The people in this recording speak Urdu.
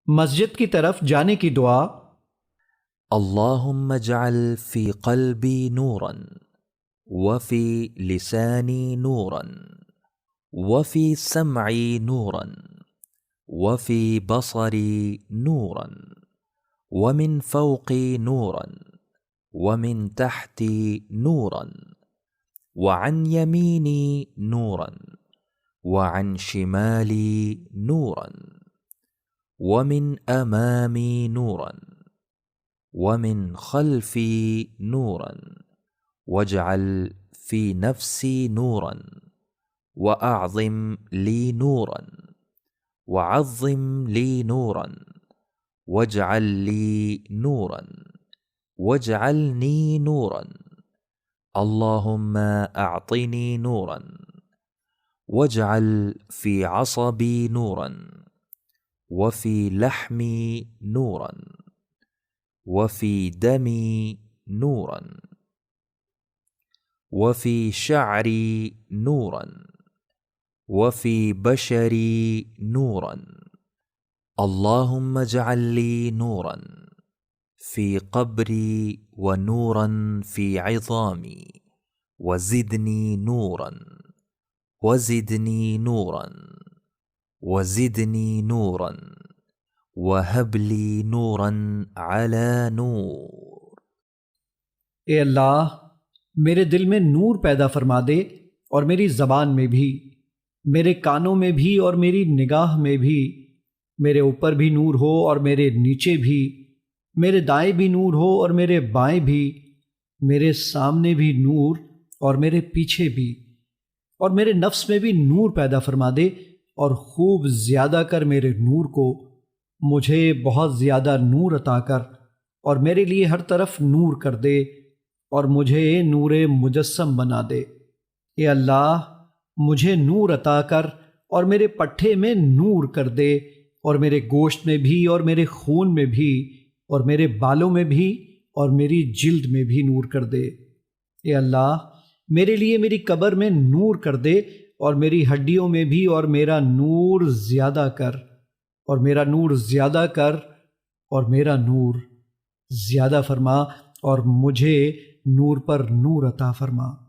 مسجد کی طرف جانے کی دعا۔ اللهم اجعل في قلبي نورا، وفي لساني نورا، وفي سمعي نورا، وفي بصري نورا، ومن فوقي نورا، ومن تحتي نورا، وعن يميني نورا، وعن شمالي نورا، ومن أمامي نورا، ومن خلفي نورا، واجعل في نفسي نورا، وأعظم لي نورا، وعظم لي نورا، واجعل لي نورا، واجعلني نورا. اللهم أعطني نورا، واجعل في عصبي نورا، وفي لحمي نورا، وفي دمي نورا، وفي شعري نورا، وفي بشري نورا. اللهم اجعل لي نورا في قبري، ونورا في عظامي، وزدني نورا، وزدني نورا، وزدني نورا، وهب لي نورا على نور. اے اللہ میرے دل میں نور پیدا فرما دے، اور میری زبان میں بھی، میرے کانوں میں بھی، اور میری نگاہ میں بھی۔ میرے اوپر بھی نور ہو اور میرے نیچے بھی، میرے دائیں بھی نور ہو اور میرے بائیں بھی، میرے سامنے بھی نور اور میرے پیچھے بھی، اور میرے نفس میں بھی نور پیدا فرما دے، اور خوب زیادہ کر میرے نور کو۔ مجھے بہت زیادہ نور عطا کر، اور میرے لیے ہر طرف نور کر دے، اور مجھے نور مجسم بنا دے۔ اے اللہ مجھے نور عطا کر، اور میرے پٹھے میں نور کر دے، اور میرے گوشت میں بھی، اور میرے خون میں بھی، اور میرے بالوں میں بھی، اور میری جلد میں بھی نور کر دے۔ اے اللہ میرے لیے میری قبر میں نور کر دے، اور میری ہڈیوں میں بھی، اور میرا نور زیادہ کر، اور میرا نور زیادہ کر، اور میرا نور زیادہ فرما، اور مجھے نور پر نور عطا فرما۔